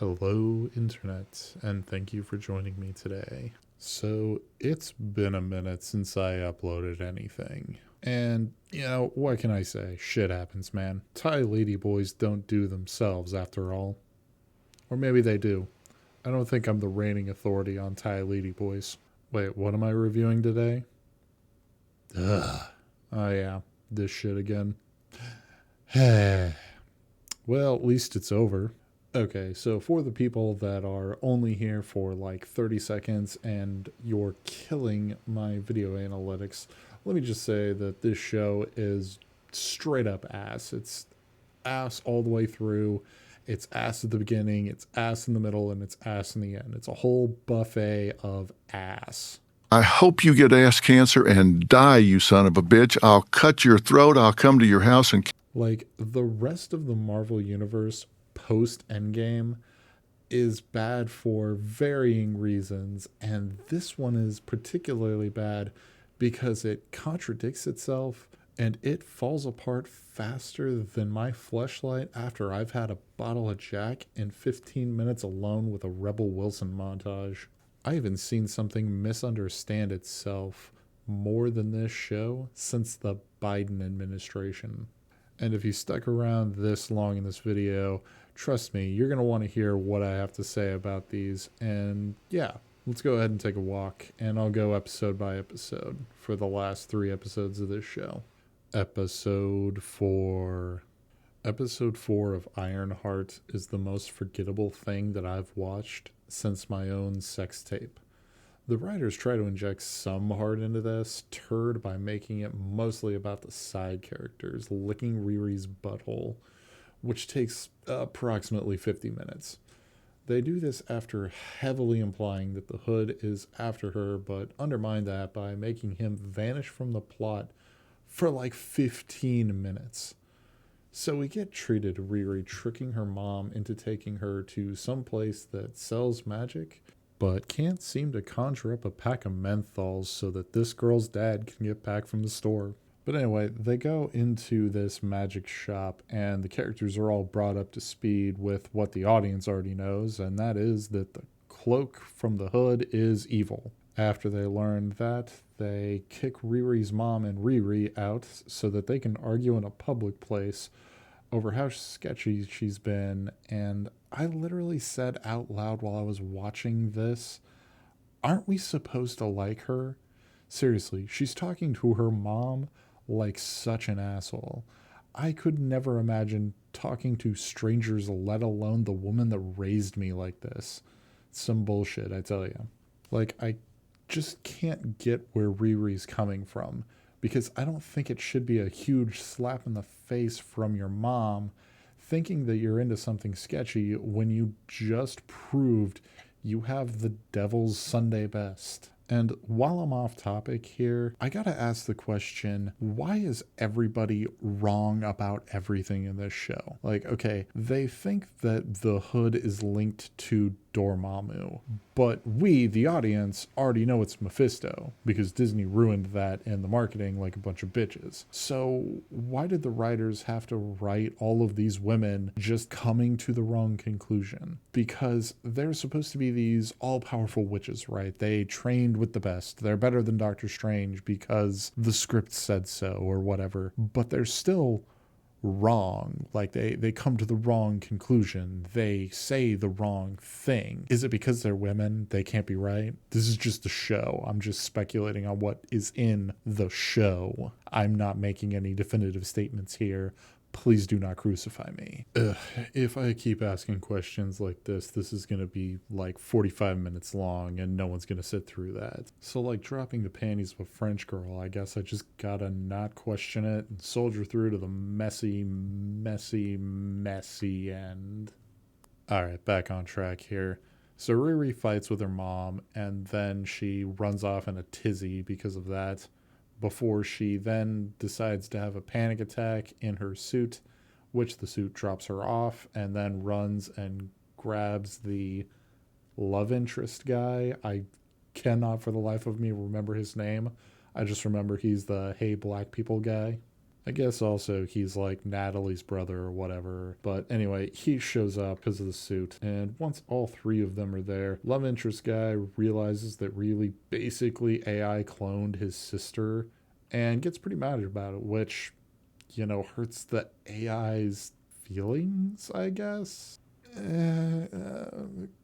Hello, Internet, and thank you for joining me today. So, it's been a minute since I uploaded anything. And, what can I say? Shit happens, man. Thai ladyboys don't do themselves, after all. Or maybe they do. I don't think I'm the reigning authority on Thai ladyboys. Wait, what am I reviewing today? Ugh. Oh, yeah, this shit again. Well, at least it's over. Okay, so for the people that are only here for like 30 seconds and you're killing my video analytics, let me just say that this show is straight up ass. It's ass all the way through. It's ass at the beginning, it's ass in the middle, and it's ass in the end. It's a whole buffet of ass. I hope you get ass cancer and die, you son of a bitch. I'll cut your throat. I'll come to your house and. Like, the rest of the Marvel Universe post Endgame is bad for varying reasons, and this one is particularly bad because it contradicts itself and it falls apart faster than my fleshlight after I've had a bottle of Jack and 15 minutes alone with a Rebel Wilson montage. I haven't seen something misunderstand itself more than this show since the Biden administration. And if you stuck around this long in this video, trust me, you're going to want to hear what I have to say about these. And yeah, let's go ahead and take a walk, and I'll go episode by episode for the last 3 episodes of this show. Episode 4. Episode 4 of Ironheart is the most forgettable thing that I've watched since my own sex tape. The writers try to inject some heart into this turd by making it mostly about the side characters licking Riri's butthole, which takes approximately 50 minutes. They do this after heavily implying that the Hood is after her, but undermine that by making him vanish from the plot for like 15 minutes. So we get treated to Riri tricking her mom into taking her to some place that sells magic, but can't seem to conjure up a pack of menthols so that this girl's dad can get back from the store. But anyway, they go into this magic shop, and the characters are all brought up to speed with what the audience already knows, and that is that the cloak from the Hood is evil. After they learn that, they kick Riri's mom and Riri out so that they can argue in a public place over how sketchy she's been. And I literally said out loud while I was watching this, aren't we supposed to like her? Seriously, she's talking to her mom like such an asshole. I could never imagine talking to strangers, let alone the woman that raised me, like this. Some bullshit, I tell you. Like, I just can't get where Riri's coming from, because I don't think it should be a huge slap in the face from your mom thinking that you're into something sketchy when you just proved you have the devil's Sunday best. And while I'm off topic here, I gotta ask the question, why is everybody wrong about everything in this show? Like, okay, they think that the Hood is linked to Dormammu, but we, the audience, already know it's Mephisto because Disney ruined that in the marketing like a bunch of bitches. So why did the writers have to write all of these women just coming to the wrong conclusion? Because they're supposed to be these all-powerful witches, right? They trained with the best. They're better than Doctor Strange because the script said so or whatever, but they're still wrong. Like they come to the wrong conclusion. They say the wrong thing. Is it because they're women they can't be right? This is just a show. I'm just speculating on what is in the show. I'm not making any definitive statements here. Please do not crucify me. If I keep asking questions like this is going to be like 45 minutes long, and no one's going to sit through that. So like dropping the panties of a French girl, I guess I just gotta not question it and soldier through to the messy, messy, messy end. Alright, back on track here. So Riri fights with her mom, and then she runs off in a tizzy because of that, before she then decides to have a panic attack in her suit, which the suit drops her off, and then runs and grabs the love interest guy. I cannot for the life of me remember his name. I just remember he's the hey black people guy. I guess also he's like Natalie's brother or whatever. But anyway, he shows up because of the suit. And once all three of them are there, love interest guy realizes that really basically AI cloned his sister and gets pretty mad about it, which, hurts the AI's feelings, I guess.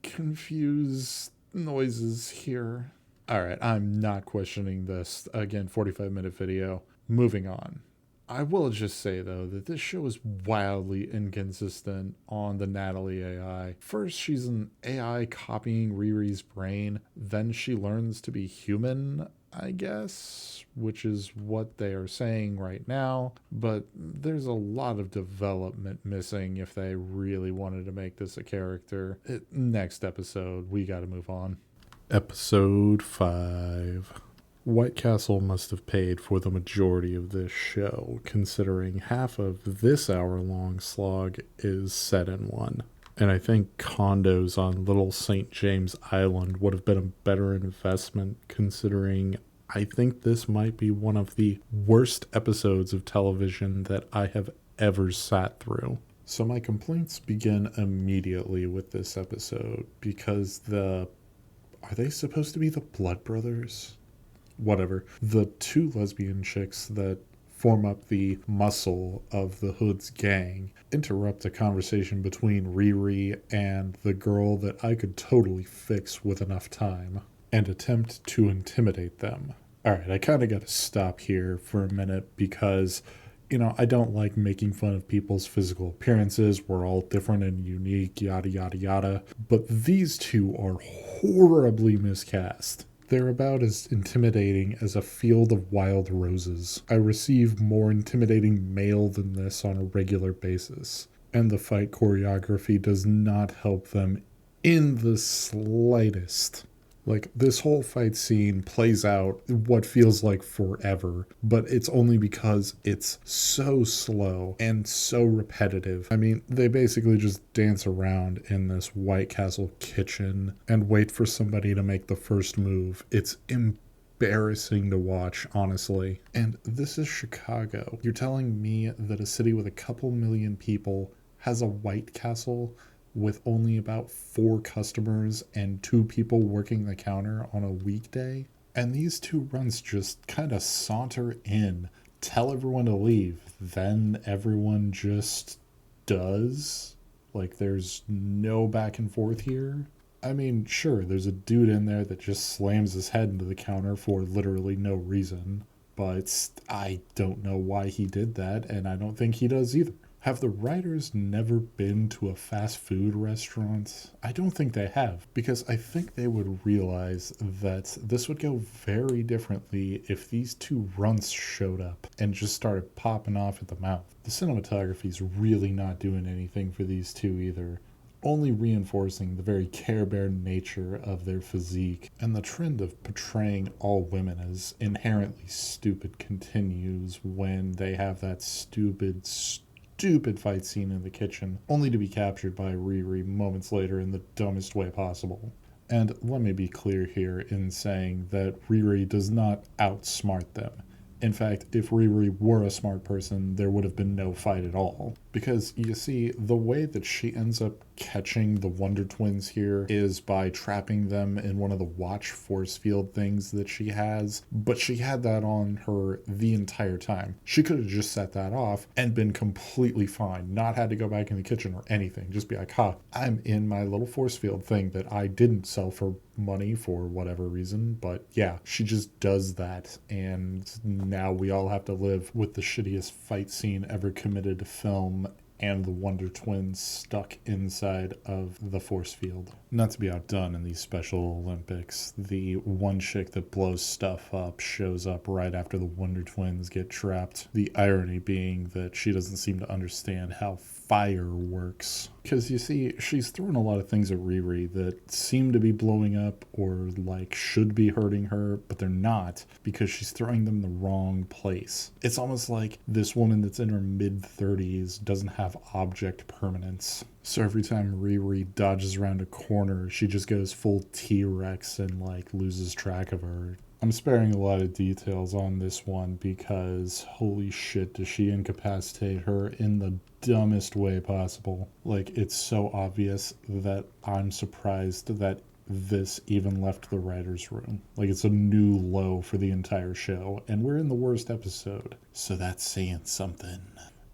Confused noises here. All right, I'm not questioning this. Again, 45-minute video. Moving on. I will just say, though, that this show is wildly inconsistent on the Natalie AI. First, she's an AI copying Riri's brain. Then she learns to be human, I guess, which is what they are saying right now. But there's a lot of development missing if they really wanted to make this a character. Next episode, we gotta move on. Episode 5. White Castle must have paid for the majority of this show, considering half of this hour-long slog is set in one. And I think condos on Little St. James Island would have been a better investment, considering I think this might be one of the worst episodes of television that I have ever sat through. So my complaints begin immediately with this episode, because are they supposed to be the Blood Brothers? Whatever. The two lesbian chicks that form up the muscle of the Hood's gang interrupt a conversation between Riri and the girl that I could totally fix with enough time and attempt to intimidate them. Alright, I kind of got to stop here for a minute because, I don't like making fun of people's physical appearances. We're all different and unique, yada, yada, yada. But these two are horribly miscast. They're about as intimidating as a field of wild roses. I receive more intimidating mail than this on a regular basis. And the fight choreography does not help them in the slightest. Like, this whole fight scene plays out what feels like forever, but it's only because it's so slow and so repetitive. I mean, they basically just dance around in this White Castle kitchen and wait for somebody to make the first move. It's embarrassing to watch, honestly. And this is Chicago. You're telling me that a city with a couple million people has a White Castle with only about 4 customers and 2 people working the counter on a weekday? And these 2 runs just kind of saunter in, tell everyone to leave, then everyone just does? Like, there's no back and forth here? I mean, sure, there's a dude in there that just slams his head into the counter for literally no reason, but I don't know why he did that, and I don't think he does either. Have the writers never been to a fast food restaurant? I don't think they have, because I think they would realize that this would go very differently if these 2 runts showed up and just started popping off at the mouth. The cinematography's really not doing anything for these 2 either, only reinforcing the very Care Bear nature of their physique, and the trend of portraying all women as inherently stupid continues when they have that stupid fight scene in the kitchen, only to be captured by Riri moments later in the dumbest way possible. And let me be clear here in saying that Riri does not outsmart them. In fact, if Riri were a smart person, there would have been no fight at all. Because, you see, the way that she ends up catching the Wonder Twins here is by trapping them in one of the watch force field things that she has, but she had that on her the entire time. She could have just set that off and been completely fine, not had to go back in the kitchen or anything, just be like, I'm in my little force field thing that I didn't sell for money for whatever reason, but yeah, she just does that, and now we all have to live with the shittiest fight scene ever committed to film and the Wonder Twins stuck inside of the force field. Not to be outdone in these Special Olympics, the one chick that blows stuff up shows up right after the Wonder Twins get trapped. The irony being that she doesn't seem to understand how fire works. Because you see, she's throwing a lot of things at Riri that seem to be blowing up or like should be hurting her, but they're not because she's throwing them in the wrong place. It's almost like this woman that's in her mid-30s doesn't have object permanence. So every time Riri dodges around a corner, she just goes full T-Rex and like loses track of her. I'm sparing a lot of details on this one because holy shit, does she incapacitate her in the dumbest way possible. Like, it's so obvious that I'm surprised that this even left the writer's room. Like, it's a new low for the entire show, and we're in the worst episode. So that's saying something.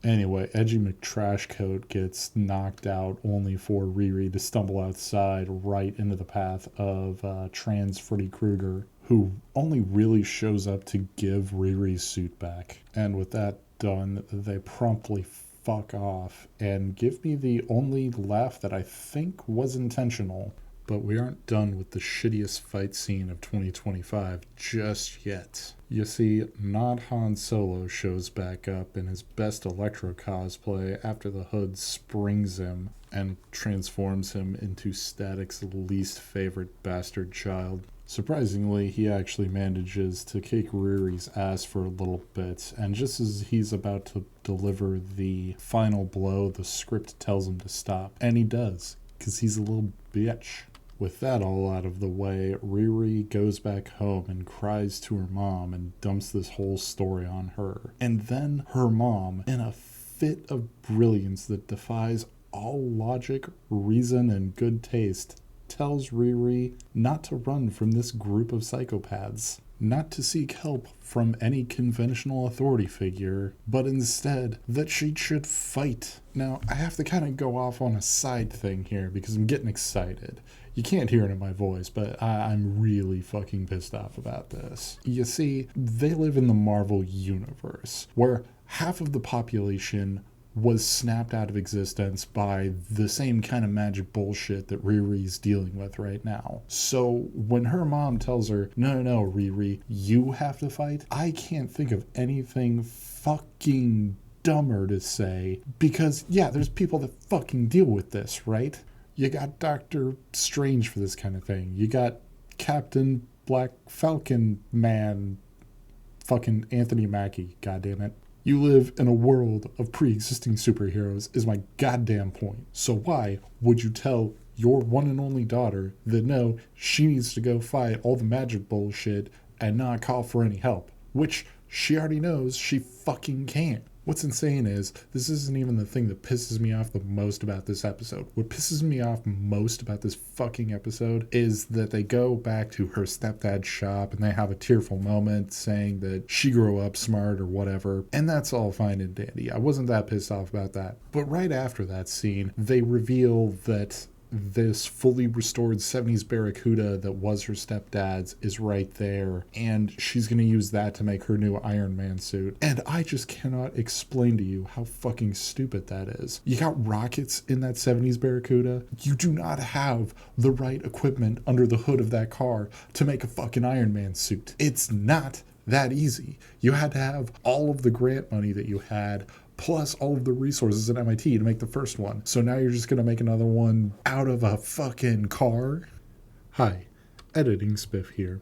Anyway, Edgy McTrashcoat gets knocked out only for Riri to stumble outside right into the path of trans Freddy Krueger, who only really shows up to give Riri's suit back. And with that done, they promptly fuck off and give me the only laugh that I think was intentional. But we aren't done with the shittiest fight scene of 2025 just yet. You see, not Han Solo shows back up in his best Electro cosplay after the Hood springs him and transforms him into Static's least favorite bastard child. Surprisingly, he actually manages to kick Riri's ass for a little bit, and just as he's about to deliver the final blow, the script tells him to stop. And he does, because he's a little bitch. With that all out of the way, Riri goes back home and cries to her mom and dumps this whole story on her. And then her mom, in a fit of brilliance that defies all logic, reason, and good taste, tells Riri not to run from this group of psychopaths, not to seek help from any conventional authority figure, but instead that she should fight. Now, I have to kind of go off on a side thing here because I'm getting excited. You can't hear it in my voice, but I'm really fucking pissed off about this. You see, they live in the Marvel Universe, where half of the population was snapped out of existence by the same kind of magic bullshit that Riri's dealing with right now. So when her mom tells her, no, Riri, you have to fight, I can't think of anything fucking dumber to say, because, yeah, there's people that fucking deal with this, right? You got Doctor Strange for this kind of thing. You got Captain Black Falcon Man, fucking Anthony Mackie, goddammit. You live in a world of pre-existing superheroes is my goddamn point. So why would you tell your one and only daughter that no, she needs to go fight all the magic bullshit and not call for any help? Which she already knows she fucking can't. What's insane is, this isn't even the thing that pisses me off the most about this episode. What pisses me off most about this fucking episode is that they go back to her stepdad's shop and they have a tearful moment saying that she grew up smart or whatever, and that's all fine and dandy. I wasn't that pissed off about that. But right after that scene, they reveal that this fully restored 70s Barracuda that was her stepdad's is right there, and she's going to use that to make her new Iron Man suit. And I just cannot explain to you how fucking stupid that is. You got rockets in that 70s Barracuda. You do not have the right equipment under the hood of that car to make a fucking Iron Man suit. It's not that easy. You had to have all of the grant money that you had plus all of the resources at MIT to make the first one. So now you're just going to make another one out of a fucking car? Hi, Editing Spiff here.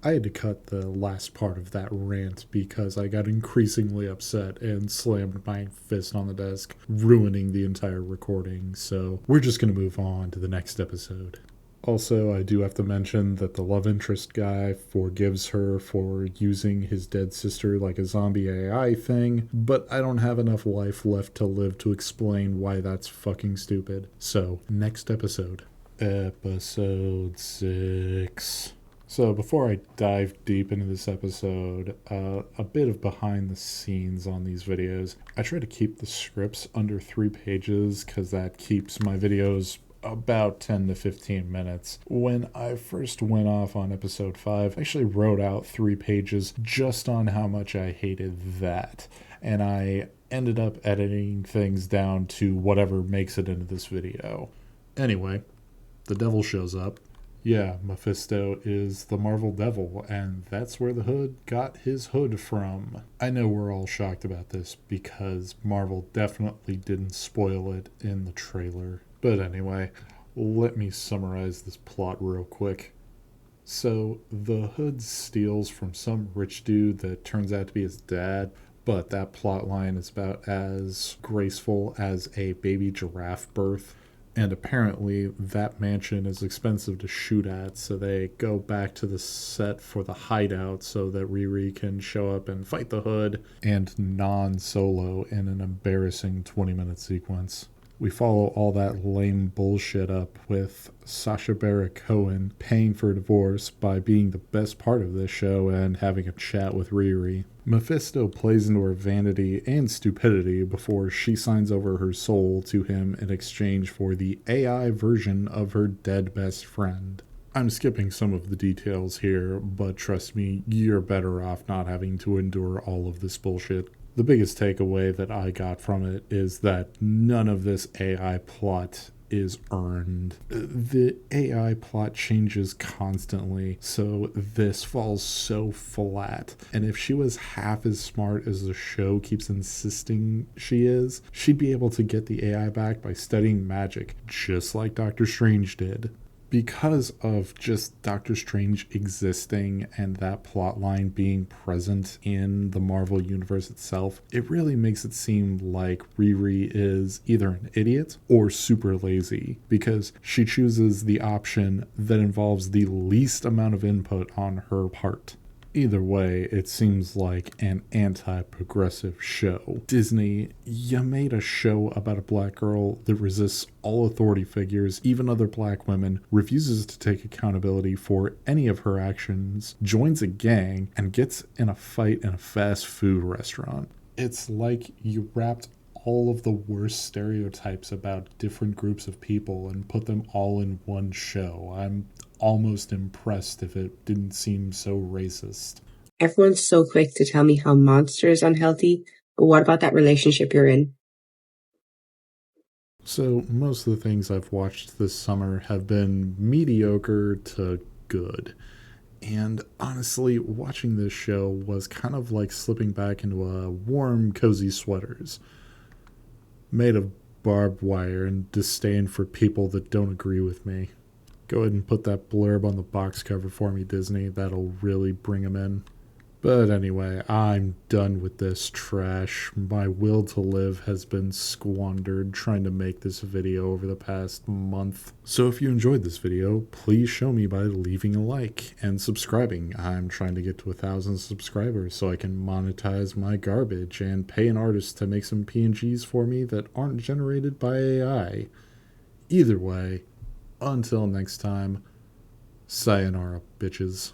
I had to cut the last part of that rant because I got increasingly upset and slammed my fist on the desk, ruining the entire recording. So we're just going to move on to the next episode. Also, I do have to mention that the love interest guy forgives her for using his dead sister like a zombie AI thing, but I don't have enough life left to live to explain why that's fucking stupid. So, next episode. Episode 6. So before I dive deep into this episode, a bit of behind the scenes on these videos. I try to keep the scripts under 3 pages because that keeps my videos about 10 to 15 minutes. When I first went off on episode 5, I actually wrote out 3 pages just on how much I hated that. And I ended up editing things down to whatever makes it into this video. Anyway, the devil shows up. Yeah, Mephisto is the Marvel Devil, and that's where the Hood got his hood from. I know we're all shocked about this because Marvel definitely didn't spoil it in the trailer. But anyway, let me summarize this plot real quick. So, the Hood steals from some rich dude that turns out to be his dad, but that plot line is about as graceful as a baby giraffe birth. And apparently, that mansion is expensive to shoot at, so they go back to the set for the hideout so that Riri can show up and fight the Hood and non solo in an embarrassing 20-minute sequence. We follow all that lame bullshit up with Sacha Baron Cohen paying for a divorce by being the best part of this show and having a chat with Riri. Mephisto plays into her vanity and stupidity before she signs over her soul to him in exchange for the AI version of her dead best friend. I'm skipping some of the details here, but trust me, you're better off not having to endure all of this bullshit. The biggest takeaway that I got from it is that none of this AI plot is earned. The AI plot changes constantly, so this falls so flat. And if she was half as smart as the show keeps insisting she is, she'd be able to get the AI back by studying magic, just like Doctor Strange did. Because of just Doctor Strange existing and that plot line being present in the Marvel Universe itself, it really makes it seem like Riri is either an idiot or super lazy because she chooses the option that involves the least amount of input on her part. Either way, it seems like an anti-progressive show. Disney, you made a show about a black girl that resists all authority figures, even other black women, refuses to take accountability for any of her actions, joins a gang, and gets in a fight in a fast food restaurant. It's like you wrapped all of the worst stereotypes about different groups of people and put them all in one show. I'm almost impressed if it didn't seem so racist. Everyone's so quick to tell me how Monster is unhealthy, but what about that relationship you're in? So, most of the things I've watched this summer have been mediocre to good. And honestly, watching this show was kind of like slipping back into a warm, cozy sweaters made of barbed wire and disdain for people that don't agree with me. Go ahead and put that blurb on the box cover for me, Disney. That'll really bring them in. But anyway, I'm done with this trash. My will to live has been squandered trying to make this video over the past month. So if you enjoyed this video, please show me by leaving a like and subscribing. I'm trying to get to 1,000 subscribers so I can monetize my garbage and pay an artist to make some PNGs for me that aren't generated by AI. Either way, until next time, sayonara, bitches.